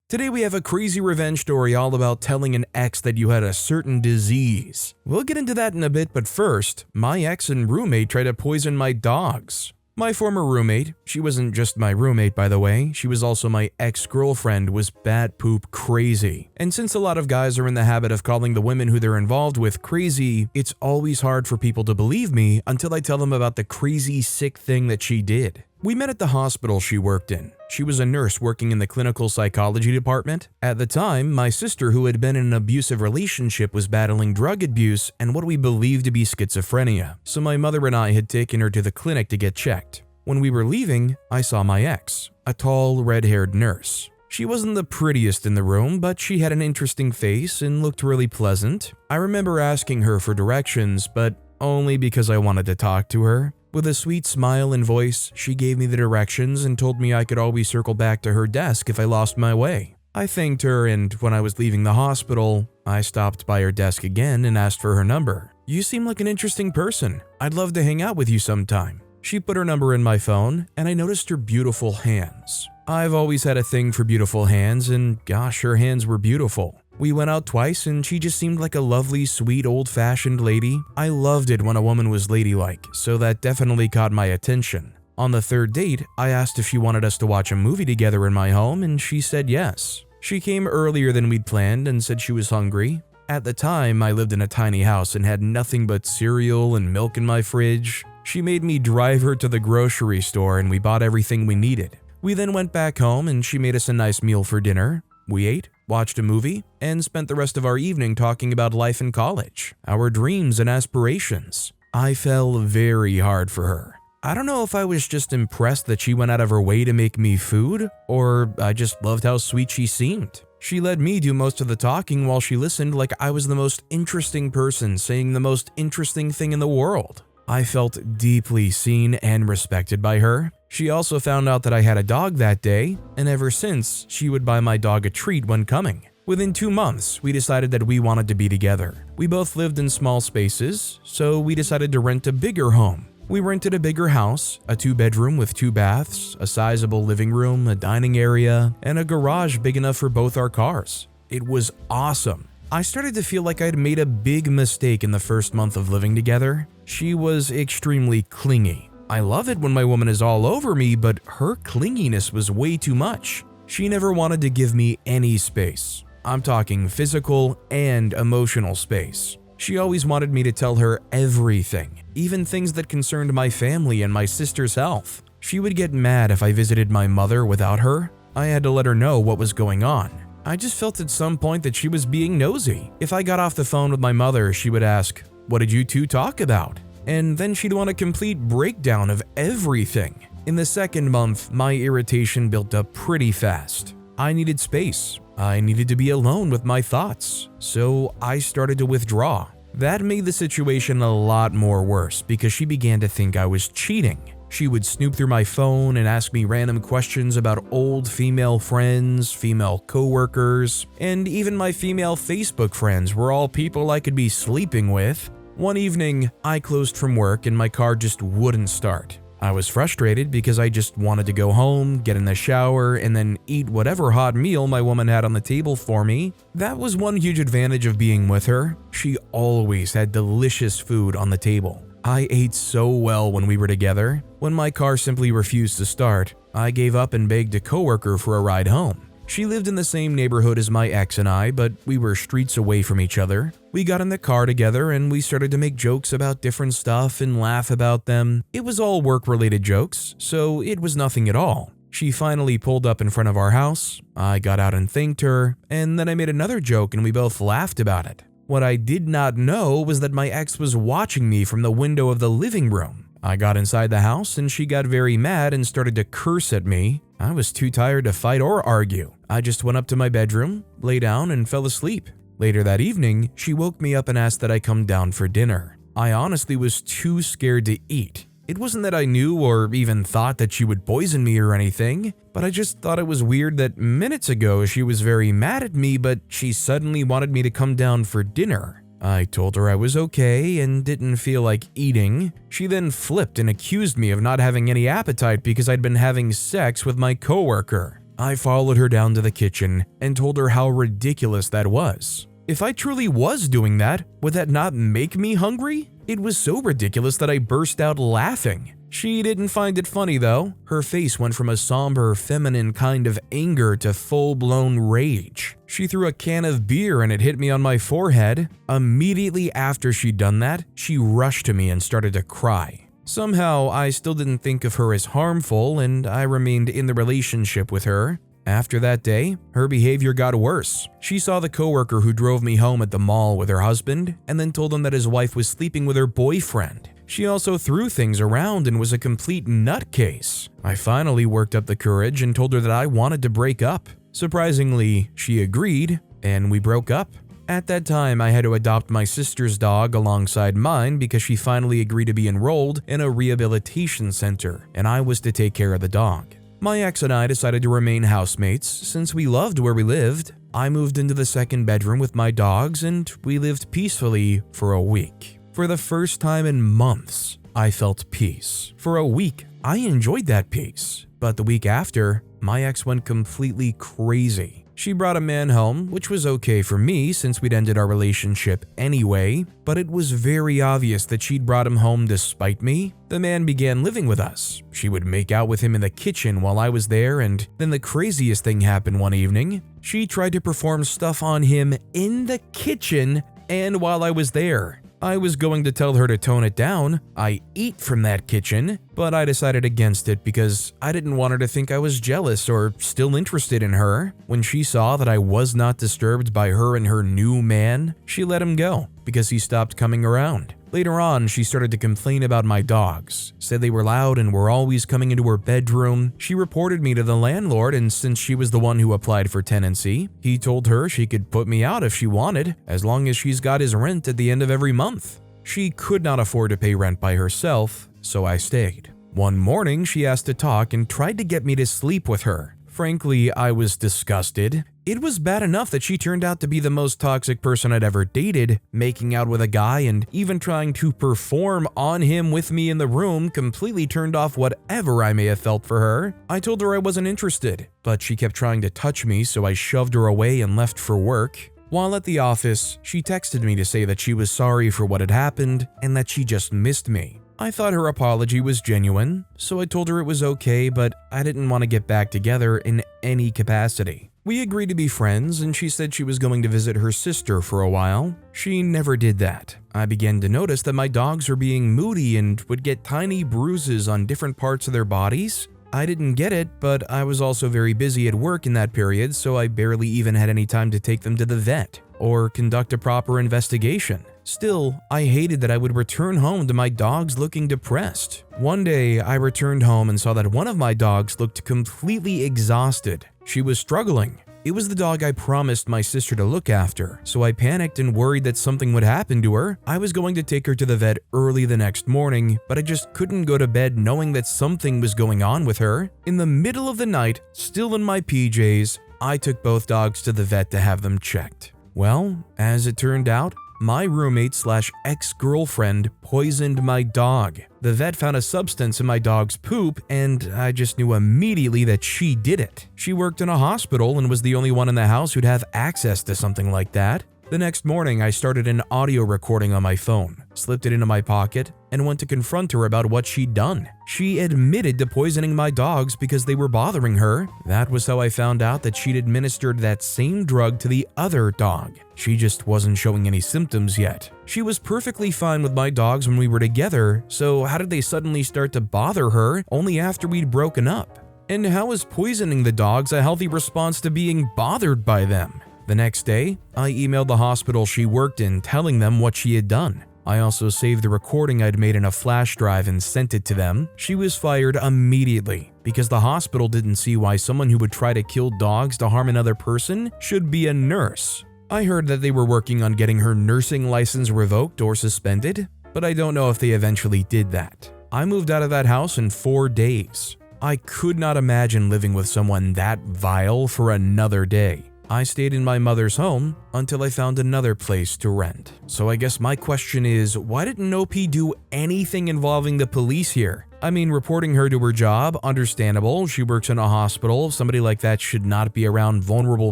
Today we have a crazy revenge story all about telling an ex that you had a certain disease. We'll get into that in a bit, but first, my ex and roommate tried to poison my dogs. My former roommate, she wasn't just my roommate by the way, she was also my ex-girlfriend, was bat poop crazy. And since a lot of guys are in the habit of calling the women who they're involved with crazy, it's always hard for people to believe me until I tell them about the crazy sick thing that she did. We met at the hospital she worked in. She was a nurse working in the clinical psychology department. At the time, my sister, who had been in an abusive relationship, was battling drug abuse and what we believed to be schizophrenia. So my mother and I had taken her to the clinic to get checked. When we were leaving, I saw my ex, a tall, red-haired nurse. She wasn't the prettiest in the room, but she had an interesting face and looked really pleasant. I remember asking her for directions, but only because I wanted to talk to her. With a sweet smile and voice, she gave me the directions and told me I could always circle back to her desk if I lost my way. I thanked her, and when I was leaving the hospital, I stopped by her desk again and asked for her number. "You seem like an interesting person. I'd love to hang out with you sometime." She put her number in my phone, and I noticed her beautiful hands. I've always had a thing for beautiful hands, and gosh, her hands were beautiful. We went out twice and she just seemed like a lovely, sweet, old-fashioned lady. I loved it when a woman was ladylike, so that definitely caught my attention. On the third date, I asked if she wanted us to watch a movie together in my home, and she said yes. She came earlier than we'd planned and said she was hungry. At the time, I lived in a tiny house and had nothing but cereal and milk in my fridge. She made me drive her to the grocery store and we bought everything we needed. We then went back home and she made us a nice meal for dinner. We ate, watched a movie, and spent the rest of our evening talking about life in college, our dreams and aspirations. I fell very hard for her. I don't know if I was just impressed that she went out of her way to make me food, or I just loved how sweet she seemed. She let me do most of the talking while she listened like I was the most interesting person saying the most interesting thing in the world. I felt deeply seen and respected by her. She also found out that I had a dog that day, and ever since, she would buy my dog a treat when coming. Within 2 months, we decided that we wanted to be together. We both lived in small spaces, so we decided to rent a bigger home. We rented a bigger house, a 2-bedroom with 2 baths, a sizable living room, a dining area, and a garage big enough for both our cars. It was awesome. I started to feel like I'd made a big mistake in the first month of living together. She was extremely clingy. I love it when my woman is all over me, but her clinginess was way too much. She never wanted to give me any space. I'm talking physical and emotional space. She always wanted me to tell her everything, even things that concerned my family and my sister's health. She would get mad if I visited my mother without her. I had to let her know what was going on. I just felt at some point that she was being nosy. If I got off the phone with my mother, she would ask, "What did you two talk about?" And then she'd want a complete breakdown of everything. In the second month, my irritation built up pretty fast. I needed space. I needed to be alone with my thoughts. So I started to withdraw. That made the situation a lot more worse because she began to think I was cheating. She would snoop through my phone and ask me random questions about old female friends, female coworkers, and even my female Facebook friends were all people I could be sleeping with. One evening, I closed from work and my car just wouldn't start. I was frustrated because I just wanted to go home, get in the shower, and then eat whatever hot meal my woman had on the table for me. That was one huge advantage of being with her. She always had delicious food on the table. I ate so well when we were together. When my car simply refused to start, I gave up and begged a coworker for a ride home. She lived in the same neighborhood as my ex and I, but we were streets away from each other. We got in the car together and we started to make jokes about different stuff and laugh about them. It was all work-related jokes, so it was nothing at all. She finally pulled up in front of our house. I got out and thanked her, and then I made another joke and we both laughed about it. What I did not know was that my ex was watching me from the window of the living room. I got inside the house and she got very mad and started to curse at me. I was too tired to fight or argue. I just went up to my bedroom, lay down, and fell asleep. Later that evening, she woke me up and asked that I come down for dinner. I honestly was too scared to eat. It wasn't that I knew or even thought that she would poison me or anything, but I just thought it was weird that minutes ago she was very mad at me, but she suddenly wanted me to come down for dinner. I told her I was okay and didn't feel like eating. She then flipped and accused me of not having any appetite because I'd been having sex with my coworker. I followed her down to the kitchen and told her how ridiculous that was. If I truly was doing that, would that not make me hungry? It was so ridiculous that I burst out laughing. She didn't find it funny though. Her face went from a somber, feminine kind of anger to full-blown rage. She threw a can of beer and it hit me on my forehead. Immediately after she'd done that, she rushed to me and started to cry. Somehow, I still didn't think of her as harmful and I remained in the relationship with her. After that day, her behavior got worse. She saw the coworker who drove me home at the mall with her husband and then told him that his wife was sleeping with her boyfriend. She also threw things around and was a complete nutcase. I finally worked up the courage and told her that I wanted to break up. Surprisingly, she agreed and we broke up. At that time, I had to adopt my sister's dog alongside mine because she finally agreed to be enrolled in a rehabilitation center and I was to take care of the dog. My ex and I decided to remain housemates since we loved where we lived. I moved into the second bedroom with my dogs and we lived peacefully for a week. For the first time in months, I felt peace. For a week, I enjoyed that peace. But the week after, my ex went completely crazy. She brought a man home, which was okay for me since we'd ended our relationship anyway, but it was very obvious that she'd brought him home despite me. The man began living with us. She would make out with him in the kitchen while I was there, and then the craziest thing happened one evening. She tried to perform stuff on him in the kitchen and while I was there. I was going to tell her to tone it down. I eat from that kitchen, but I decided against it because I didn't want her to think I was jealous or still interested in her. When she saw that I was not disturbed by her and her new man, she let him go because he stopped coming around. Later on, she started to complain about my dogs, said they were loud and were always coming into her bedroom. She reported me to the landlord, and since she was the one who applied for tenancy, he told her she could put me out if she wanted, as long as she's got his rent at the end of every month. She could not afford to pay rent by herself, so I stayed. One morning, she asked to talk and tried to get me to sleep with her. Frankly, I was disgusted. It was bad enough that she turned out to be the most toxic person I'd ever dated, making out with a guy and even trying to perform on him with me in the room completely turned off whatever I may have felt for her. I told her I wasn't interested, but she kept trying to touch me, so I shoved her away and left for work. While at the office, she texted me to say that she was sorry for what had happened and that she just missed me. I thought her apology was genuine, so I told her it was okay, but I didn't want to get back together in any capacity. We agreed to be friends, and she said she was going to visit her sister for a while. She never did that. I began to notice that my dogs were being moody and would get tiny bruises on different parts of their bodies. I didn't get it, but I was also very busy at work in that period, so I barely even had any time to take them to the vet or conduct a proper investigation. Still, I hated that I would return home to my dogs looking depressed. One day, I returned home and saw that one of my dogs looked completely exhausted. She was struggling. It was the dog I promised my sister to look after, so I panicked and worried that something would happen to her. I was going to take her to the vet early the next morning, but I just couldn't go to bed knowing that something was going on with her. In the middle of the night, still in my PJs, I took both dogs to the vet to have them checked. Well, as it turned out, my roommate/ex-girlfriend poisoned my dog. The vet found a substance in my dog's poop, and I just knew immediately that she did it. She worked in a hospital and was the only one in the house who'd have access to something like that. The next morning, I started an audio recording on my phone, slipped it into my pocket, and went to confront her about what she'd done. She admitted to poisoning my dogs because they were bothering her. That was how I found out that she'd administered that same drug to the other dog. She just wasn't showing any symptoms yet. She was perfectly fine with my dogs when we were together, so how did they suddenly start to bother her only after we'd broken up? And how is poisoning the dogs a healthy response to being bothered by them? The next day, I emailed the hospital she worked in telling them what she had done. I also saved the recording I'd made in a flash drive and sent it to them. She was fired immediately because the hospital didn't see why someone who would try to kill dogs to harm another person should be a nurse. I heard that they were working on getting her nursing license revoked or suspended, but I don't know if they eventually did that. I moved out of that house in 4 days. I could not imagine living with someone that vile for another day. I stayed in my mother's home until I found another place to rent. So I guess my question is, why didn't OP do anything involving the police here? I mean, reporting her to her job, understandable, she works in a hospital, somebody like that should not be around vulnerable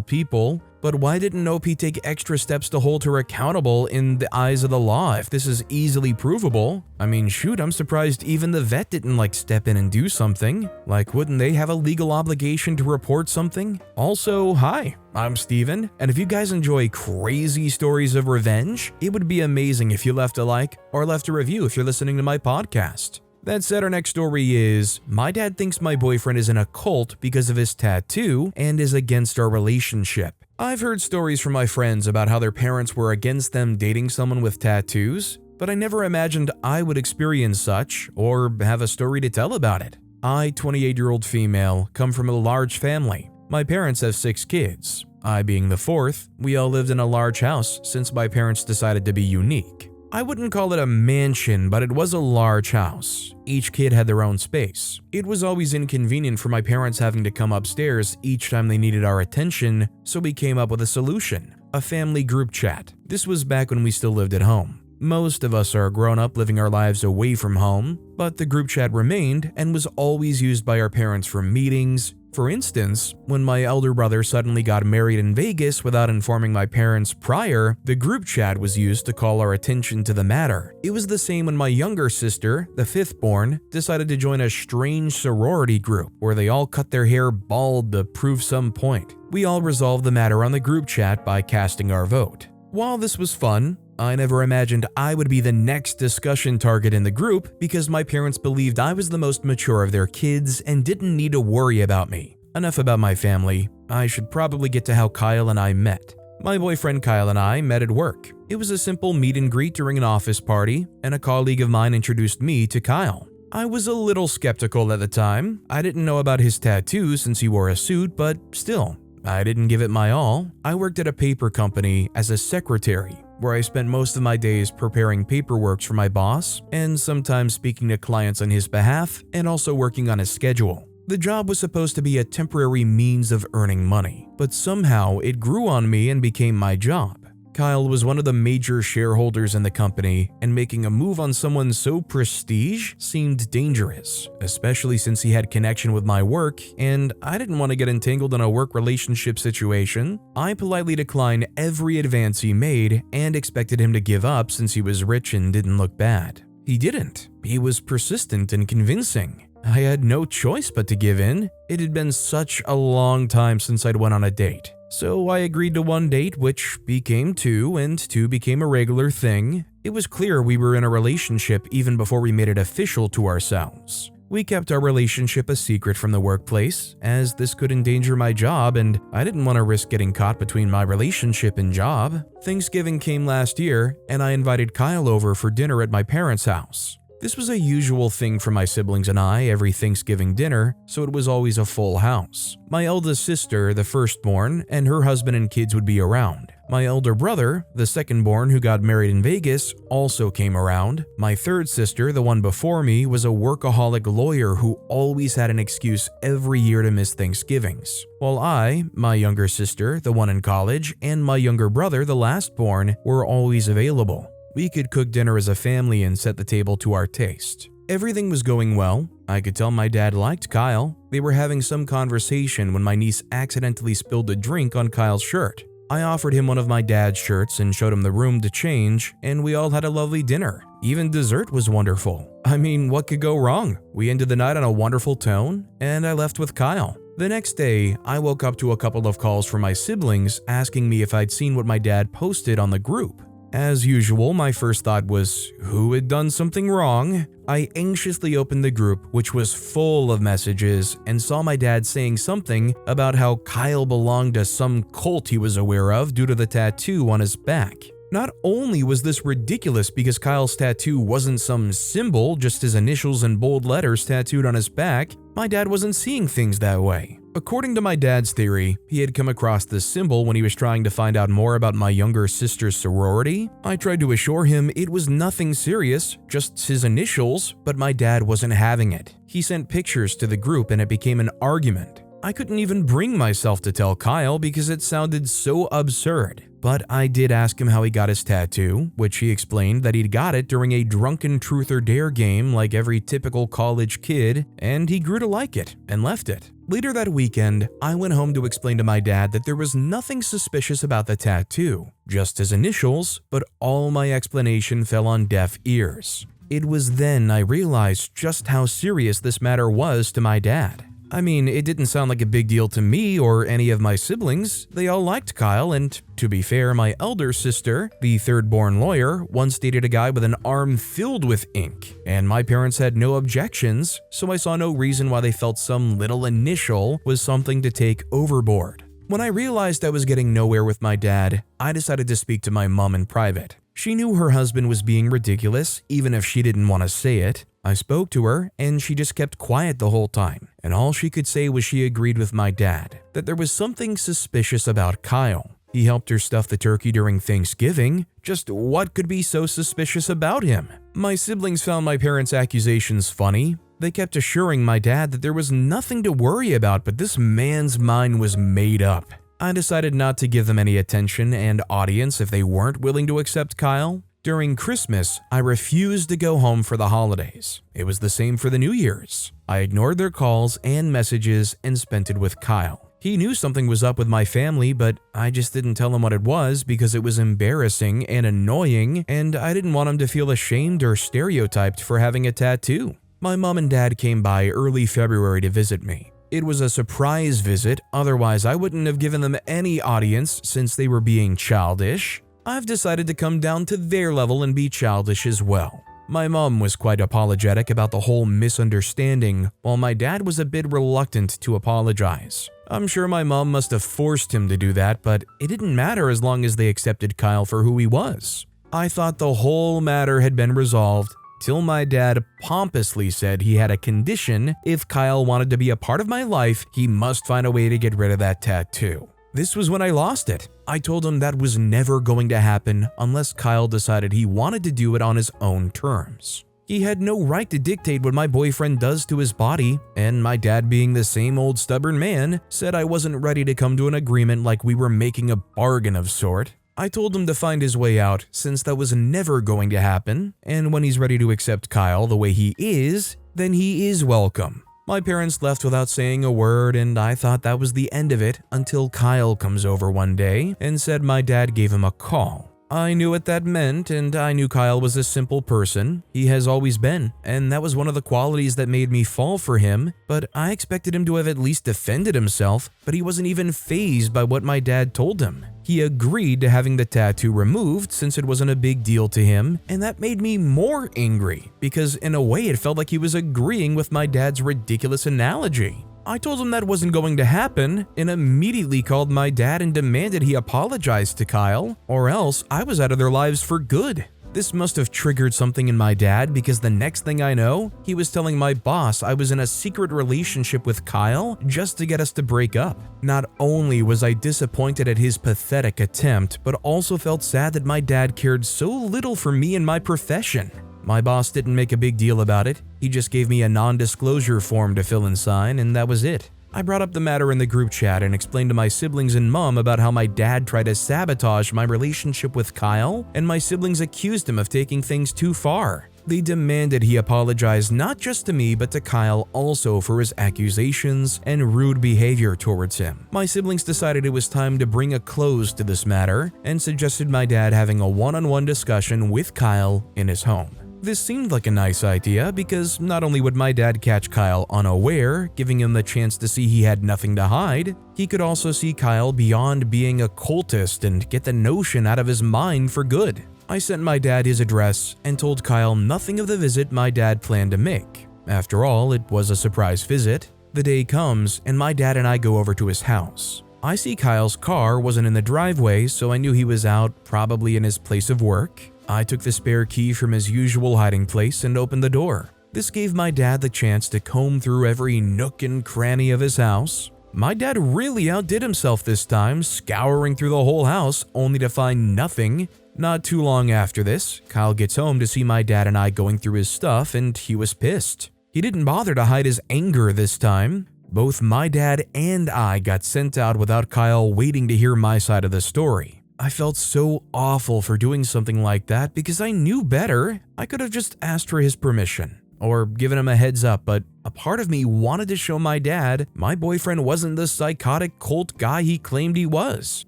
people. But why didn't OP take extra steps to hold her accountable in the eyes of the law if this is easily provable? I mean, shoot, I'm surprised even the vet didn't step in and do something. Wouldn't they have a legal obligation to report something? Also, hi, I'm Steven, and if you guys enjoy crazy stories of revenge, it would be amazing if you left a like or left a review if you're listening to my podcast. That said, our next story is, my dad thinks my boyfriend is in a cult because of his tattoo and is against our relationship. I've heard stories from my friends about how their parents were against them dating someone with tattoos, but I never imagined I would experience such or have a story to tell about it. I, 28-year-old female, come from a large family. My parents have 6 kids. I being the 4th, we all lived in a large house since my parents decided to be unique. I wouldn't call it a mansion, but it was a large house. Each kid had their own space. It was always inconvenient for my parents having to come upstairs each time they needed our attention, so we came up with a solution: a family group chat. This was back when we still lived at home. Most of us are grown up living our lives away from home, but the group chat remained and was always used by our parents for meetings. For instance, when my elder brother suddenly got married in Vegas without informing my parents prior, the group chat was used to call our attention to the matter. It was the same when my younger sister, the 5th born, decided to join a strange sorority group where they all cut their hair bald to prove some point. We all resolved the matter on the group chat by casting our vote. While this was fun, I never imagined I would be the next discussion target in the group because my parents believed I was the most mature of their kids and didn't need to worry about me. Enough about my family. I should probably get to how Kyle and I met. My boyfriend Kyle and I met at work. It was a simple meet and greet during an office party, and a colleague of mine introduced me to Kyle. I was a little skeptical at the time. I didn't know about his tattoo since he wore a suit, but still, I didn't give it my all. I worked at a paper company as a secretary, where I spent most of my days preparing paperwork for my boss and sometimes speaking to clients on his behalf and also working on his schedule. The job was supposed to be a temporary means of earning money, but somehow it grew on me and became my job. Kyle was one of the major shareholders in the company, and making a move on someone so prestige seemed dangerous, especially since he had connection with my work, and I didn't want to get entangled in a work relationship situation. I politely declined every advance he made and expected him to give up since he was rich and didn't look bad. He didn't. He was persistent and convincing. I had no choice but to give in. It had been such a long time since I'd went on a date. So I agreed to 1 date, which became 2, and 2 became a regular thing. It was clear we were in a relationship even before we made it official to ourselves. We kept our relationship a secret from the workplace, as this could endanger my job and I didn't want to risk getting caught between my relationship and job. Thanksgiving came last year, and I invited Kyle over for dinner at my parents' house. This was a usual thing for my siblings and I every Thanksgiving dinner, so it was always a full house. My eldest sister, the firstborn, and her husband and kids would be around. My elder brother, the secondborn who got married in Vegas, also came around. My third sister, the one before me, was a workaholic lawyer who always had an excuse every year to miss Thanksgivings. While I, my younger sister, the one in college, and my younger brother, the lastborn, were always available. We could cook dinner as a family and set the table to our taste. Everything was going well. I could tell my dad liked Kyle. They were having some conversation when my niece accidentally spilled a drink on Kyle's shirt. I offered him one of my dad's shirts and showed him the room to change, and we all had a lovely dinner. Even dessert was wonderful. I mean, what could go wrong? We ended the night on a wonderful tone, and I left with Kyle. The next day, I woke up to a couple of calls from my siblings asking me if I'd seen what my dad posted on the group. As usual, my first thought was, who had done something wrong? I anxiously opened the group, which was full of messages, and saw my dad saying something about how Kyle belonged to some cult he was aware of due to the tattoo on his back. Not only was this ridiculous because Kyle's tattoo wasn't some symbol, just his initials in bold letters tattooed on his back, my dad wasn't seeing things that way. According to my dad's theory, he had come across this symbol when he was trying to find out more about my younger sister's sorority. I tried to assure him it was nothing serious, just his initials, but my dad wasn't having it. He sent pictures to the group and it became an argument. I couldn't even bring myself to tell Kyle because it sounded so absurd. But I did ask him how he got his tattoo, which he explained that he'd got it during a drunken truth or dare game like every typical college kid, and he grew to like it and left it. Later that weekend, I went home to explain to my dad that there was nothing suspicious about the tattoo, just his initials, but all my explanation fell on deaf ears. It was then I realized just how serious this matter was to my dad. I mean, it didn't sound like a big deal to me or any of my siblings. They all liked Kyle, and to be fair, my elder sister, the third-born lawyer, once dated a guy with an arm filled with ink, and my parents had no objections, so I saw no reason why they felt some little initial was something to take overboard. When I realized I was getting nowhere with my dad, I decided to speak to my mom in private. She knew her husband was being ridiculous, even if she didn't want to say it. I spoke to her, and she just kept quiet the whole time, and all she could say was she agreed with my dad, that there was something suspicious about Kyle. He helped her stuff the turkey during Thanksgiving. Just what could be so suspicious about him? My siblings found my parents' accusations funny. They kept assuring my dad that there was nothing to worry about, but this man's mind was made up. I decided not to give them any attention and audience if they weren't willing to accept Kyle. During Christmas, I refused to go home for the holidays. It was the same for the New Year's. I ignored their calls and messages and spent it with Kyle. He knew something was up with my family, but I just didn't tell him what it was because it was embarrassing and annoying, and I didn't want him to feel ashamed or stereotyped for having a tattoo. My mom and dad came by early February to visit me. It was a surprise visit, otherwise I wouldn't have given them any audience since they were being childish. I've decided to come down to their level and be childish as well. My mom was quite apologetic about the whole misunderstanding, while my dad was a bit reluctant to apologize. I'm sure my mom must have forced him to do that, but it didn't matter as long as they accepted Kyle for who he was. I thought the whole matter had been resolved, till my dad pompously said he had a condition: if Kyle wanted to be a part of my life, he must find a way to get rid of that tattoo. This was when I lost it. I told him that was never going to happen unless Kyle decided he wanted to do it on his own terms. He had no right to dictate what my boyfriend does to his body, and my dad, being the same old stubborn man, said I wasn't ready to come to an agreement like we were making a bargain of sort. I told him to find his way out since that was never going to happen, and when he's ready to accept Kyle the way he is, then he is welcome. My parents left without saying a word, and I thought that was the end of it until Kyle comes over one day and said my dad gave him a call. I knew what that meant, and I knew Kyle was a simple person. He has always been, and that was one of the qualities that made me fall for him, but I expected him to have at least defended himself, but he wasn't even fazed by what my dad told him. He agreed to having the tattoo removed since it wasn't a big deal to him, and that made me more angry because in a way it felt like he was agreeing with my dad's ridiculous analogy. I told him that wasn't going to happen and immediately called my dad and demanded he apologize to Kyle, or else I was out of their lives for good. This must have triggered something in my dad because the next thing I know, he was telling my boss I was in a secret relationship with Kyle just to get us to break up. Not only was I disappointed at his pathetic attempt, but also felt sad that my dad cared so little for me and my profession. My boss didn't make a big deal about it. He just gave me a non-disclosure form to fill and sign, and that was it. I brought up the matter in the group chat and explained to my siblings and mom about how my dad tried to sabotage my relationship with Kyle, and my siblings accused him of taking things too far. They demanded he apologize not just to me but to Kyle also for his accusations and rude behavior towards him. My siblings decided it was time to bring a close to this matter and suggested my dad having a one-on-one discussion with Kyle in his home. This seemed like a nice idea because not only would my dad catch Kyle unaware, giving him the chance to see he had nothing to hide, he could also see Kyle beyond being a cultist and get the notion out of his mind for good. I sent my dad his address and told Kyle nothing of the visit my dad planned to make. After all, it was a surprise visit. The day comes and my dad and I go over to his house. I see Kyle's car wasn't in the driveway, so I knew he was out, probably in his place of work. I took the spare key from his usual hiding place and opened the door. This gave my dad the chance to comb through every nook and cranny of his house. My dad really outdid himself this time, scouring through the whole house only to find nothing. Not too long after this, Kyle gets home to see my dad and I going through his stuff, and he was pissed. He didn't bother to hide his anger this time. Both my dad and I got sent out without Kyle waiting to hear my side of the story. I felt so awful for doing something like that because I knew better. I could have just asked for his permission or given him a heads up, but a part of me wanted to show my dad my boyfriend wasn't the psychotic cult guy he claimed he was.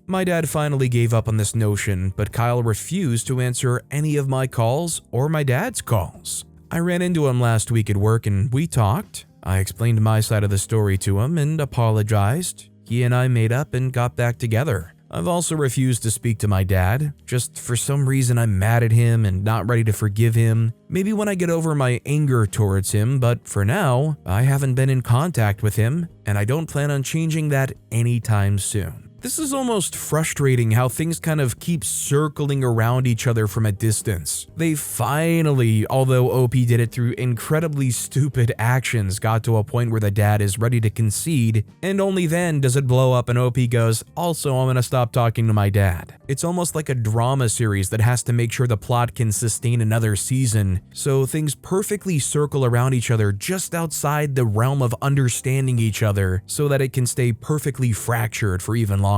My dad finally gave up on this notion, but Kyle refused to answer any of my calls or my dad's calls. I ran into him last week at work and we talked. I explained my side of the story to him and apologized. He and I made up and got back together. I've also refused to speak to my dad. Just for some reason I'm mad at him and not ready to forgive him. Maybe when I get over my anger towards him, but for now, I haven't been in contact with him and I don't plan on changing that anytime soon. This is almost frustrating how things kind of keep circling around each other from a distance. They finally, although OP did it through incredibly stupid actions, got to a point where the dad is ready to concede, and only then does it blow up and OP goes, "Also, I'm gonna stop talking to my dad." It's almost like a drama series that has to make sure the plot can sustain another season, so things perfectly circle around each other just outside the realm of understanding each other so that it can stay perfectly fractured for even longer.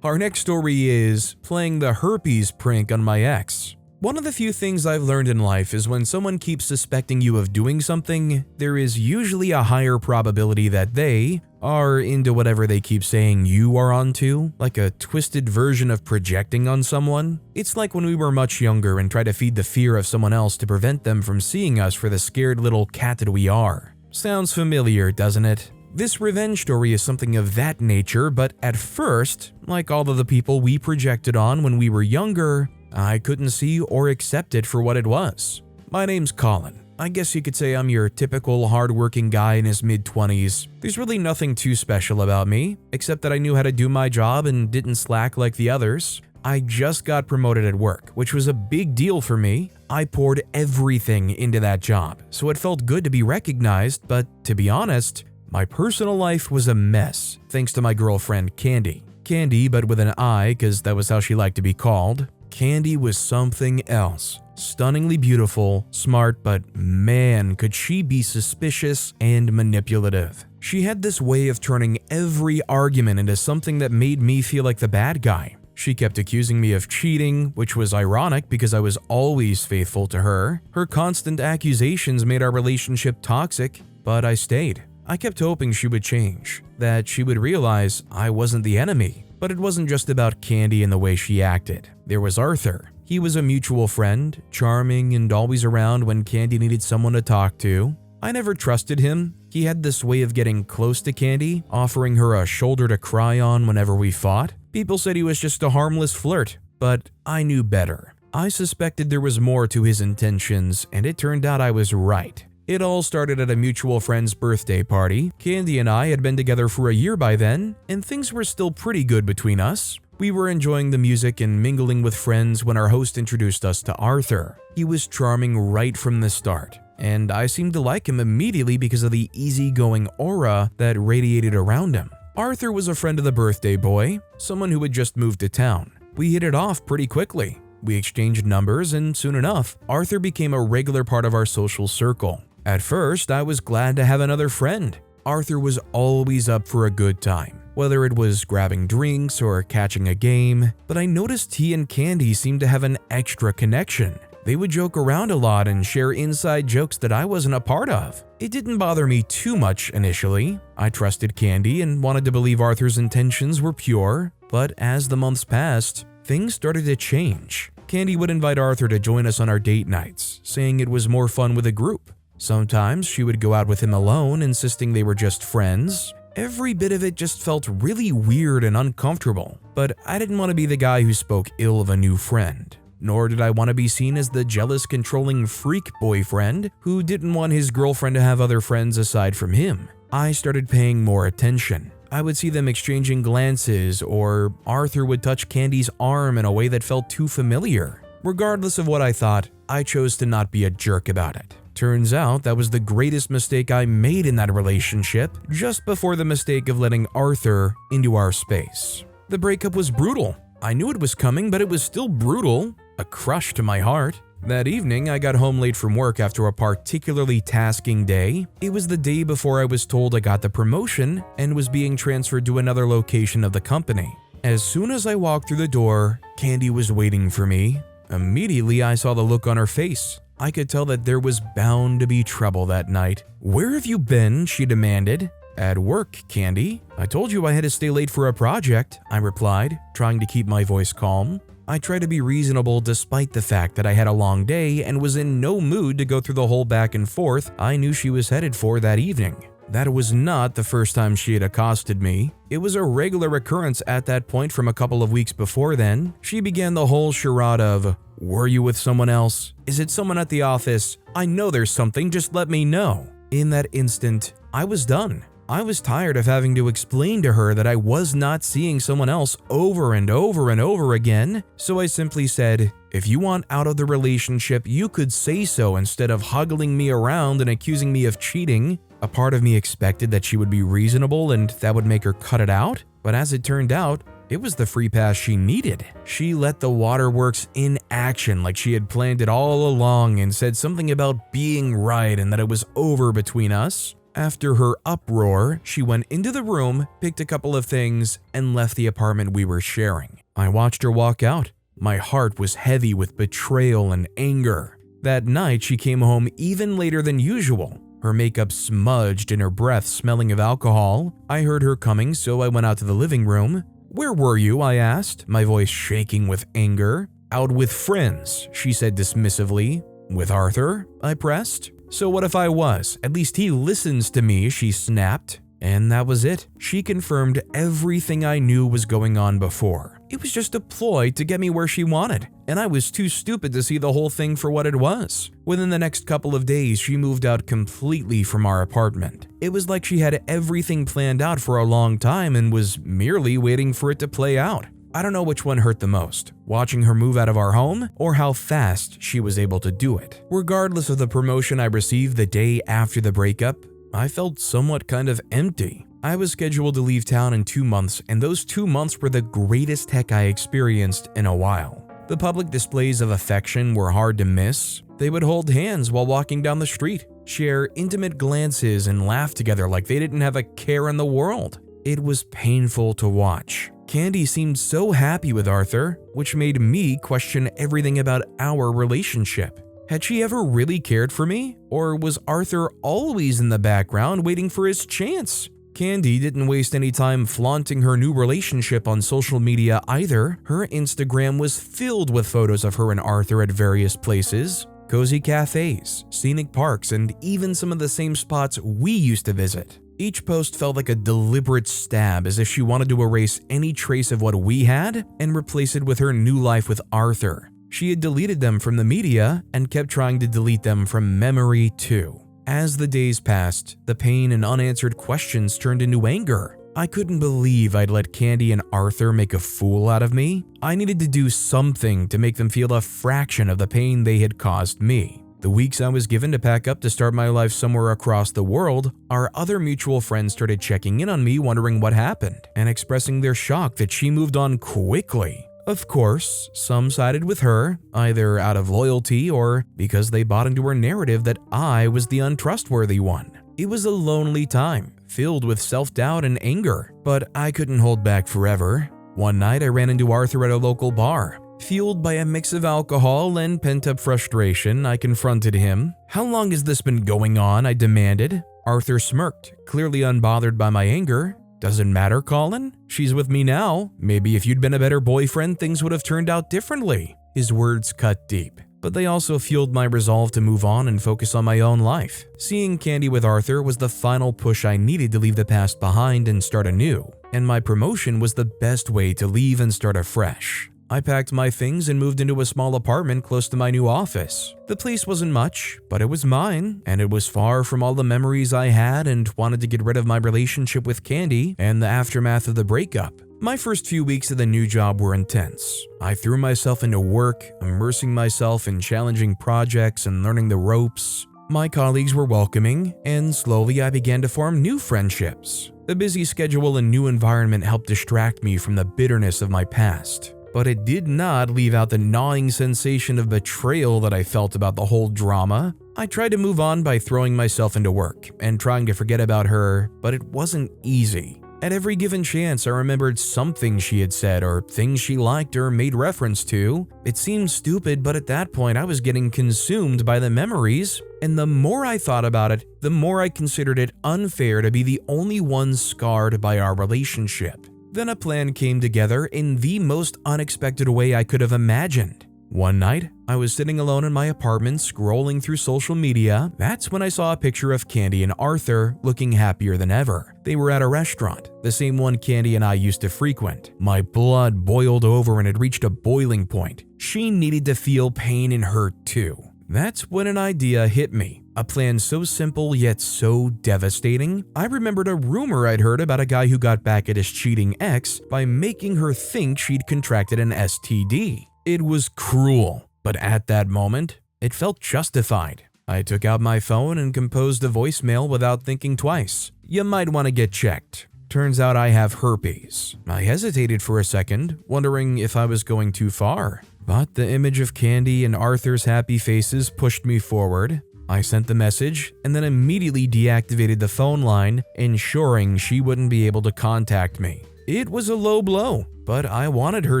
Our next story is playing the herpes prank on my ex. One of the few things I've learned in life is when someone keeps suspecting you of doing something, there is usually a higher probability that they are into whatever they keep saying you are onto, like a twisted version of projecting on someone. It's like when we were much younger and tried to feed the fear of someone else to prevent them from seeing us for the scared little cat that we are. Sounds familiar, doesn't it? This revenge story is something of that nature, but at first, like all of the people we projected on when we were younger, I couldn't see or accept it for what it was. My name's Colin. I guess you could say I'm your typical hardworking guy in his mid-20s. There's really nothing too special about me, except that I knew how to do my job and didn't slack like the others. I just got promoted at work, which was a big deal for me. I poured everything into that job, so it felt good to be recognized, but to be honest, my personal life was a mess, thanks to my girlfriend, Candy. Candy, but with an I, because that was how she liked to be called. Candy was something else. Stunningly beautiful, smart, but man, could she be suspicious and manipulative. She had this way of turning every argument into something that made me feel like the bad guy. She kept accusing me of cheating, which was ironic because I was always faithful to her. Her constant accusations made our relationship toxic, but I stayed. I kept hoping she would change, that she would realize I wasn't the enemy. But it wasn't just about Candy and the way she acted. There was Arthur. He was a mutual friend, charming and always around when Candy needed someone to talk to. I never trusted him. He had this way of getting close to Candy, offering her a shoulder to cry on whenever we fought. People said he was just a harmless flirt, but I knew better. I suspected there was more to his intentions, and it turned out I was right. It all started at a mutual friend's birthday party. Candy and I had been together for a year by then, and things were still pretty good between us. We were enjoying the music and mingling with friends when our host introduced us to Arthur. He was charming right from the start, and I seemed to like him immediately because of the easygoing aura that radiated around him. Arthur was a friend of the birthday boy, someone who had just moved to town. We hit it off pretty quickly. We exchanged numbers, and soon enough, Arthur became a regular part of our social circle. At first, I was glad to have another friend. Arthur was always up for a good time, whether it was grabbing drinks or catching a game, but I noticed he and Candy seemed to have an extra connection. They would joke around a lot and share inside jokes that I wasn't a part of. It didn't bother me too much initially. I trusted Candy and wanted to believe Arthur's intentions were pure, but as the months passed, things started to change. Candy would invite Arthur to join us on our date nights, saying it was more fun with a group. Sometimes she would go out with him alone, insisting they were just friends. Every bit of it just felt really weird and uncomfortable, but I didn't want to be the guy who spoke ill of a new friend. Nor did I want to be seen as the jealous, controlling freak boyfriend who didn't want his girlfriend to have other friends aside from him. I started paying more attention. I would see them exchanging glances, or Arthur would touch Candy's arm in a way that felt too familiar. Regardless of what I thought, I chose to not be a jerk about it. Turns out that was the greatest mistake I made in that relationship, just before the mistake of letting Arthur into our space. The breakup was brutal. I knew it was coming, but it was still brutal. A crush to my heart. That evening, I got home late from work after a particularly tasking day. It was the day before I was told I got the promotion and was being transferred to another location of the company. As soon as I walked through the door, Candy was waiting for me. Immediately, I saw the look on her face. I could tell that there was bound to be trouble that night. "Where have you been?" she demanded. "At work, Candy. I told you I had to stay late for a project," I replied, trying to keep my voice calm. I tried to be reasonable despite the fact that I had a long day and was in no mood to go through the whole back and forth I knew she was headed for that evening. That was not the first time she had accosted me. It was a regular occurrence at that point from a couple of weeks before then. She began the whole charade of, "Were you with someone else? Is it someone at the office? I know there's something, just let me know." In that instant, I was done. I was tired of having to explain to her that I was not seeing someone else over and over and over again, so I simply said, "If you want out of the relationship, you could say so instead of hugging me around and accusing me of cheating." A part of me expected that she would be reasonable and that would make her cut it out, but as it turned out, it was the free pass she needed. She let the waterworks in action like she had planned it all along and said something about being right and that it was over between us. After her uproar, she went into the room, picked a couple of things, and left the apartment we were sharing. I watched her walk out. My heart was heavy with betrayal and anger. That night, she came home even later than usual. Her makeup smudged and her breath smelling of alcohol. I heard her coming, so I went out to the living room. "Where were you?" I asked, my voice shaking with anger. "Out with friends," she said dismissively. "With Arthur?" I pressed. "So what if I was? At least he listens to me," she snapped. And that was it. She confirmed everything I knew was going on before. It was just a ploy to get me where she wanted, and I was too stupid to see the whole thing for what it was. Within the next couple of days, she moved out completely from our apartment. It was like she had everything planned out for a long time and was merely waiting for it to play out. I don't know which one hurt the most, watching her move out of our home or how fast she was able to do it. Regardless of the promotion I received the day after the breakup, I felt somewhat kind of empty. I was scheduled to leave town in 2 months, and those 2 months were the greatest heck I experienced in a while. The public displays of affection were hard to miss. They would hold hands while walking down the street, share intimate glances, and laugh together like they didn't have a care in the world. It was painful to watch. Candy seemed so happy with Arthur, which made me question everything about our relationship. Had she ever really cared for me? Or was Arthur always in the background waiting for his chance? Candy didn't waste any time flaunting her new relationship on social media either. Her Instagram was filled with photos of her and Arthur at various places, cozy cafes, scenic parks, and even some of the same spots we used to visit. Each post felt like a deliberate stab, as if she wanted to erase any trace of what we had and replace it with her new life with Arthur. She had deleted them from the media and kept trying to delete them from memory too. As the days passed, the pain and unanswered questions turned into anger. I couldn't believe I'd let Candy and Arthur make a fool out of me. I needed to do something to make them feel a fraction of the pain they had caused me. The weeks I was given to pack up to start my life somewhere across the world, our other mutual friends started checking in on me, wondering what happened, and expressing their shock that she moved on quickly. Of course, some sided with her, either out of loyalty or because they bought into her narrative that I was the untrustworthy one. It was a lonely time, filled with self-doubt and anger, but I couldn't hold back forever. One night I ran into Arthur at a local bar. Fueled by a mix of alcohol and pent-up frustration, I confronted him. "How long has this been going on?" I demanded. Arthur smirked, clearly unbothered by my anger. "Doesn't matter, Colin. She's with me now. Maybe if you'd been a better boyfriend, things would have turned out differently." His words cut deep, but they also fueled my resolve to move on and focus on my own life. Seeing Candy with Arthur was the final push I needed to leave the past behind and start anew, and my promotion was the best way to leave and start afresh. I packed my things and moved into a small apartment close to my new office. The place wasn't much, but it was mine, and it was far from all the memories I had and wanted to get rid of my relationship with Candy and the aftermath of the breakup. My first few weeks of the new job were intense. I threw myself into work, immersing myself in challenging projects and learning the ropes. My colleagues were welcoming, and slowly I began to form new friendships. The busy schedule and new environment helped distract me from the bitterness of my past. But it did not leave out the gnawing sensation of betrayal that I felt about the whole drama. I tried to move on by throwing myself into work and trying to forget about her, but it wasn't easy. At every given chance, I remembered something she had said or things she liked or made reference to. It seemed stupid, but at that point I was getting consumed by the memories, and the more I thought about it, the more I considered it unfair to be the only one scarred by our relationship. Then a plan came together in the most unexpected way I could have imagined. One night, I was sitting alone in my apartment scrolling through social media. That's when I saw a picture of Candy and Arthur looking happier than ever. They were at a restaurant, the same one Candy and I used to frequent. My blood boiled over and it reached a boiling point. She needed to feel pain and hurt too. That's when an idea hit me. A plan so simple yet so devastating. I remembered a rumor I'd heard about a guy who got back at his cheating ex by making her think she'd contracted an STD. It was cruel, but at that moment, it felt justified. I took out my phone and composed a voicemail without thinking twice. You might want to get checked. Turns out I have herpes. I hesitated for a second, wondering if I was going too far. But the image of Candy and Arthur's happy faces pushed me forward. I sent the message and then immediately deactivated the phone line, ensuring she wouldn't be able to contact me. It was a low blow, but I wanted her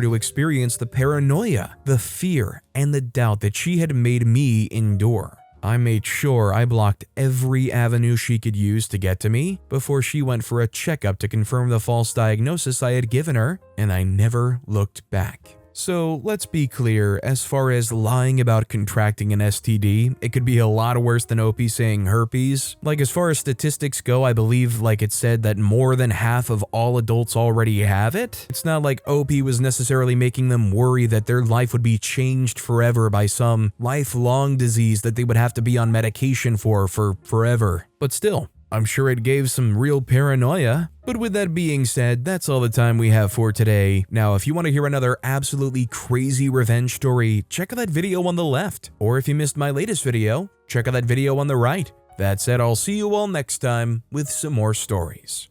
to experience the paranoia, the fear, and the doubt that she had made me endure. I made sure I blocked every avenue she could use to get to me before she went for a checkup to confirm the false diagnosis I had given her, and I never looked back. So let's be clear, as far as lying about contracting an STD, it could be a lot worse than Opie saying herpes. Like, as far as statistics go, I believe, like it said, that more than half of all adults already have it. It's not like Opie was necessarily making them worry that their life would be changed forever by some lifelong disease that they would have to be on medication for forever. But still, I'm sure it gave some real paranoia. But with that being said, that's all the time we have for today. Now, if you want to hear another absolutely crazy revenge story, check out that video on the left. Or if you missed my latest video, check out that video on the right. That said, I'll see you all next time with some more stories.